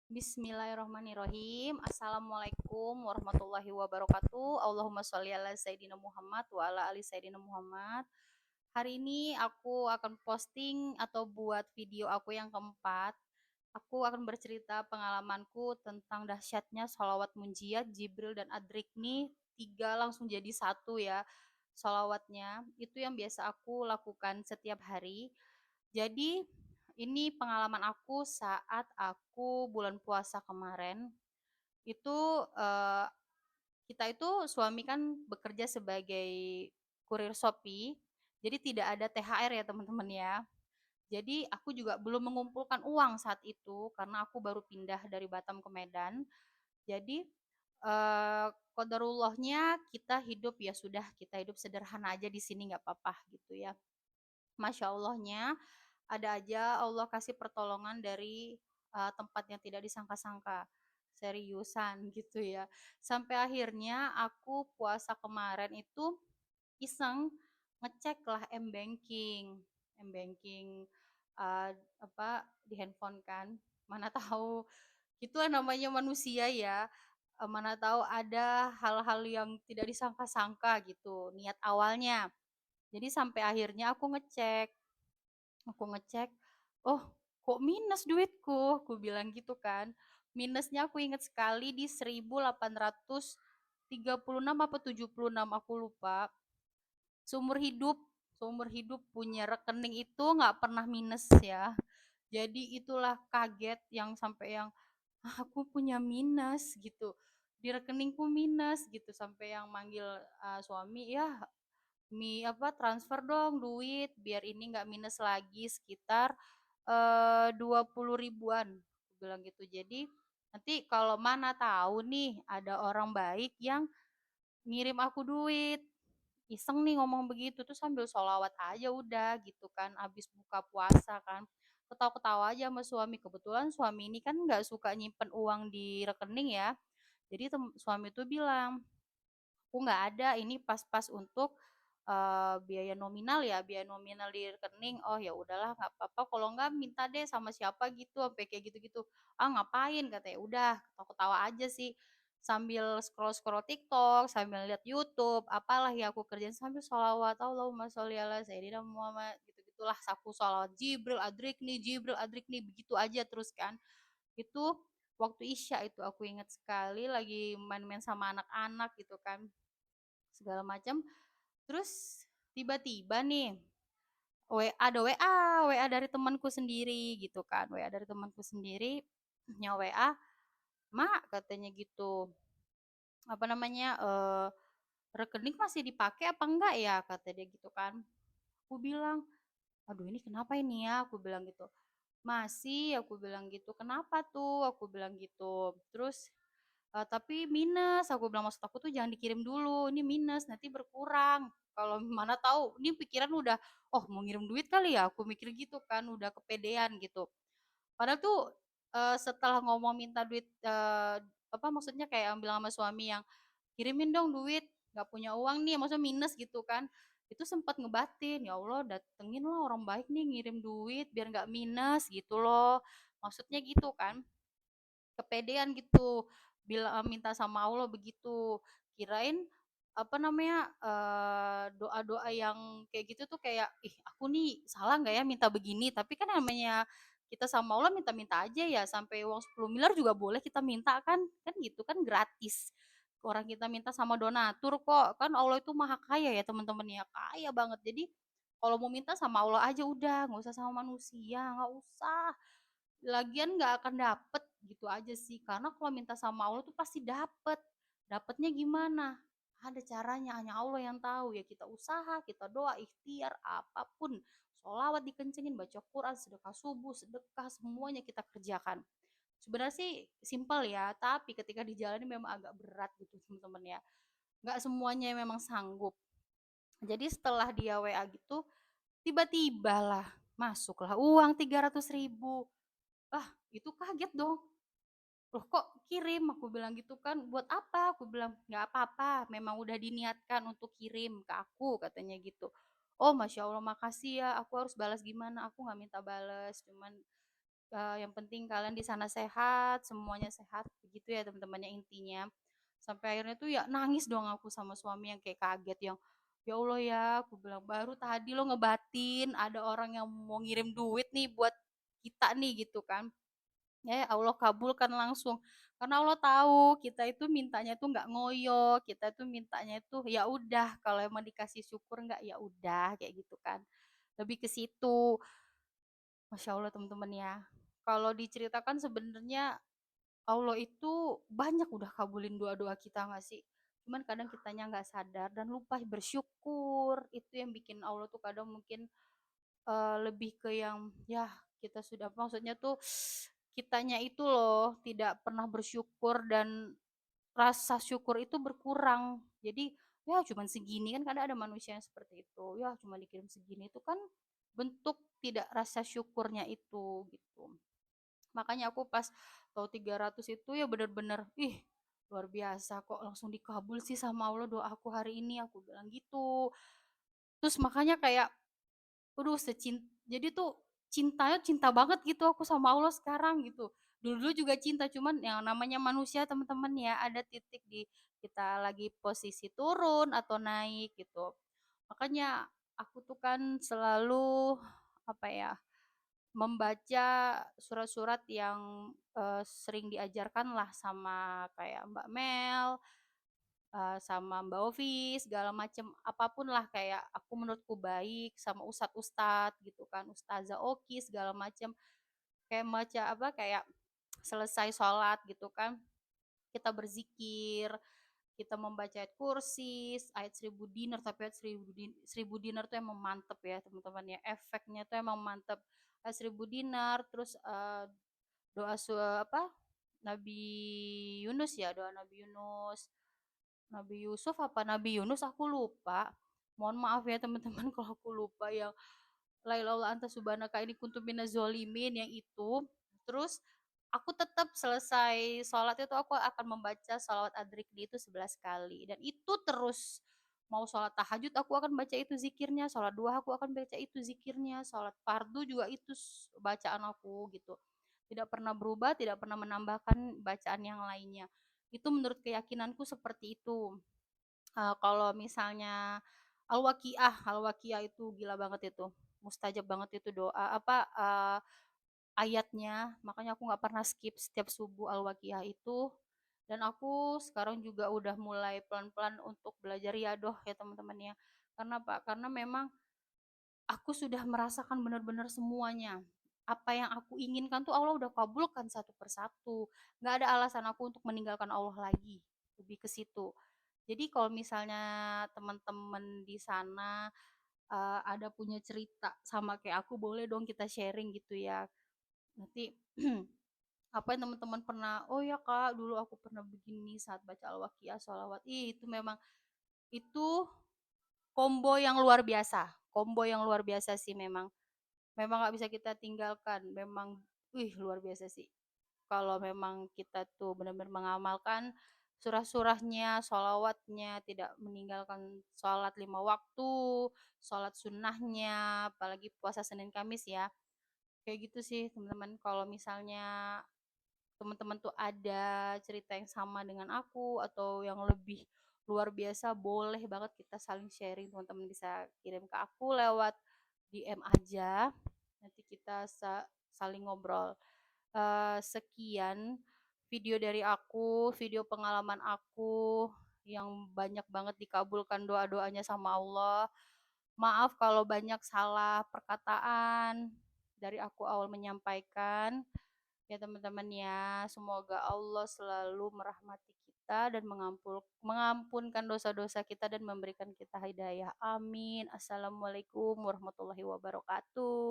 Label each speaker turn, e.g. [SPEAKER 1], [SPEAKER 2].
[SPEAKER 1] Bismillahirrahmanirrahim. Assalamualaikum warahmatullahi wabarakatuh. Allahumma sholli ala Sayyidina Muhammad wa ala ali Sayyidina Muhammad. Hari ini aku akan posting atau buat video aku yang keempat. Aku akan bercerita pengalamanku tentang dahsyatnya sholawat munjiat, Jibril dan Adrikni. Tiga langsung jadi satu ya sholawatnya. Itu yang biasa aku lakukan setiap hari. Jadi ini pengalaman aku saat aku bulan puasa kemarin. Itu kita itu suami kan bekerja sebagai kurir Shopee. Jadi tidak ada THR ya teman-teman ya. Jadi aku juga belum mengumpulkan uang saat itu karena aku baru pindah dari Batam ke Medan. Jadi kodarullahnya kita hidup ya sudah kita hidup sederhana aja di sini nggak apa-apa gitu ya. Masya Allahnya ada aja Allah kasih pertolongan dari tempat yang tidak disangka-sangka. Seriusan gitu ya. Sampai akhirnya aku puasa kemarin itu iseng ngecek lah M-banking. M-banking apa di handphone kan. Mana tahu itu namanya manusia ya. Mana tahu ada hal-hal yang tidak disangka-sangka gitu niat awalnya. Jadi sampai akhirnya aku ngecek, oh kok minus duitku, aku bilang gitu kan. Minusnya aku inget sekali di 1836 apa 76 aku lupa. Seumur hidup, seumur hidup punya rekening itu nggak pernah minus ya. Jadi itulah kaget yang sampai yang aku punya minus gitu. Di rekeningku minus gitu sampai yang manggil suami ya apa transfer dong duit biar ini nggak minus lagi sekitar 20 ribuan aku bilang gitu. Jadi nanti kalau mana tahu nih ada orang baik yang ngirim aku duit, iseng nih ngomong begitu tuh sambil sholawat aja udah gitu kan abis buka puasa kan, ketawa-ketawa aja sama suami. Kebetulan suami ini kan nggak suka nyimpen uang di rekening ya, jadi suami tuh bilang aku nggak ada ini pas-pas untuk biaya nominal ya, biaya nominal di rekening. Oh ya udahlah nggak apa-apa kalau nggak minta deh sama siapa gitu sampai kayak gitu-gitu. Ah ngapain katanya. Udah ketawa-ketawa aja sih sambil scroll-scroll TikTok, sambil lihat YouTube, apalah ya aku kerjain sambil sholawat Allahumma sholli ala sayyidina Muhammad gitu-gitulah saku sholawat Jibril Adrikni begitu aja terus kan. Itu waktu Isya itu aku ingat sekali lagi main-main sama anak-anak gitu kan segala macam. Terus tiba-tiba nih ada WA dari temanku sendiri gitu kan, WA dari temanku sendiri, nya WA, "Mak," katanya gitu, apa namanya, "rekening masih dipakai apa enggak ya?" Kata dia gitu kan. Aku bilang, "Aduh ini kenapa ini ya?" Aku bilang gitu. "Masih," aku bilang gitu. "Kenapa tuh?" Aku bilang gitu. Terus tapi minus, aku bilang, "Maksud aku tuh jangan dikirim dulu, ini minus, nanti berkurang." Kalau mana tahu, ini pikiran udah, "Oh mau ngirim duit kali ya?" Aku mikir gitu kan, udah kepedean gitu. Padahal tuh setelah ngomong minta duit, apa maksudnya kayak bilang sama suami yang, "Kirimin dong duit, nggak punya uang nih," maksudnya minus gitu kan. Itu sempat ngebatin, "Ya Allah datengin lah orang baik nih ngirim duit biar nggak minus," gitu loh. Maksudnya gitu kan kepedean gitu bila minta sama Allah begitu kirain apa namanya doa-doa yang kayak gitu tuh kayak ih aku nih salah nggak ya minta begini tapi kan namanya kita sama Allah minta-minta aja ya sampai uang 10 miliar juga boleh kita minta kan gitu kan gratis orang kita minta sama donatur kok kan Allah itu maha kaya ya teman-teman ya kaya banget jadi kalau mau minta sama Allah aja udah nggak usah sama manusia nggak usah lagian nggak akan dapet gitu aja sih karena kalau minta sama Allah tuh pasti dapetnya gimana ada caranya hanya Allah yang tahu ya kita usaha kita doa ikhtiar apapun sholawat dikencengin baca Quran sedekah subuh sedekah semuanya kita kerjakan sebenarnya sih simpel ya tapi ketika dijalani memang agak berat gitu teman-teman ya nggak semuanya memang sanggup jadi setelah dia WA gitu tiba-tiba lah masuklah uang 300 ribu. Ah, itu kaget dong. Loh kok kirim? Aku bilang gitu kan. Buat apa? Aku bilang, nggak apa-apa. Memang udah diniatkan untuk kirim ke aku, katanya gitu. Oh, Masya Allah, makasih ya. Aku harus balas gimana? Aku nggak minta balas. Cuman yang penting kalian di sana sehat, semuanya sehat, begitu ya teman-temannya intinya. Sampai akhirnya tuh ya nangis dong aku sama suami yang kayak kaget yang, "Ya Allah ya," aku bilang, "baru tadi lo ngebatin ada orang yang mau ngirim duit nih buat kita nih," gitu kan. Ya Allah kabulkan langsung. Karena Allah tahu kita itu mintanya tuh nggak ngoyo, kita tuh mintanya tuh ya udah kalau emang dikasih syukur nggak ya udah kayak gitu kan. Lebih ke situ. Masya Allah teman-teman ya. Kalau diceritakan sebenarnya Allah itu banyak udah kabulin doa-doa kita nggak sih? Cuman kadang kitanya nggak sadar dan lupa bersyukur. Itu yang bikin Allah tuh kadang mungkin lebih ke yang ya kita sudah maksudnya tuh kitanya itu loh tidak pernah bersyukur dan rasa syukur itu berkurang. Jadi ya cuman segini kan kadang ada manusia yang seperti itu. Ya cuma dikirim segini itu kan bentuk tidak rasa syukurnya itu gitu. Makanya aku pas tahu 300 itu ya bener-bener ih luar biasa kok langsung dikabul sih sama Allah doa aku hari ini aku bilang gitu. Terus makanya kayak waduh jadi tuh cintanya cinta banget gitu aku sama Allah sekarang gitu. Dulu-dulu juga cinta, cuman yang namanya manusia teman-teman ya, ada titik di kita lagi posisi turun atau naik gitu. Makanya aku tuh kan selalu apa ya, membaca surat-surat yang sering diajarkan lah sama kayak Mbak Mel, sama Mbak Ovi segala macem apapun lah kayak aku menurutku baik sama ustadz-ustadz gitu kan ustazah Oki segala macem kayak baca apa kayak selesai sholat gitu kan kita berzikir kita membaca ayat kursi ayat 1000 dinar tapi ayat 1000 dinar tuh emang mantep ya teman-teman ya efeknya tuh emang mantep ayat 1000 dinar terus doa apa Nabi Yunus ya doa Nabi Yunus Nabi Yusuf apa Nabi Yunus aku lupa. Mohon maaf ya teman-teman kalau aku lupa yang la ilaha anta subhanaka ini kuntu minaz zolimin yang itu. Terus aku tetap selesai sholat itu aku akan membaca sholawat adrikdi itu 11 kali dan itu terus mau sholat tahajud aku akan baca itu zikirnya, sholat duha aku akan baca itu zikirnya, sholat fardu juga itu bacaan aku gitu. Tidak pernah berubah, tidak pernah menambahkan bacaan yang lainnya. Itu menurut keyakinanku seperti itu. Kalau misalnya Al-Waqiah itu gila banget itu, mustajab banget itu doa apa, ayatnya, makanya aku nggak pernah skip setiap subuh Al-Waqiah itu, dan aku sekarang juga udah mulai pelan-pelan untuk belajar riyadoh ya teman-teman ya. Karena apa? Karena memang aku sudah merasakan benar-benar semuanya. Apa yang aku inginkan tuh Allah udah kabulkan satu persatu. Nggak ada alasan aku untuk meninggalkan Allah lagi. Lebih ke situ. Jadi kalau misalnya teman-teman di sana ada punya cerita sama kayak aku, boleh dong kita sharing gitu ya. Nanti apa yang teman-teman pernah, oh ya Kak, dulu aku pernah begini saat baca Al-Waqiah, sholawat. Ih, itu memang itu combo yang luar biasa. Combo yang luar biasa sih memang. Memang nggak bisa kita tinggalkan. Memang, wih luar biasa sih. Kalau memang kita tuh benar-benar mengamalkan surah-surahnya, sholawatnya, tidak meninggalkan sholat 5 waktu, sholat sunnahnya, apalagi puasa Senin Kamis ya. Kayak gitu sih teman-teman. Kalau misalnya teman-teman tuh ada cerita yang sama dengan aku atau yang lebih luar biasa, boleh banget kita saling sharing. Teman-teman bisa kirim ke aku lewat DM aja. Nanti kita saling ngobrol. Sekian video dari aku, video pengalaman aku yang banyak banget dikabulkan doa-doanya sama Allah. Maaf kalau banyak salah perkataan dari aku awal menyampaikan. Ya teman-teman ya, semoga Allah selalu merahmati kita dan mengampunkan dosa-dosa kita dan memberikan kita hidayah. Amin. Assalamualaikum warahmatullahi wabarakatuh.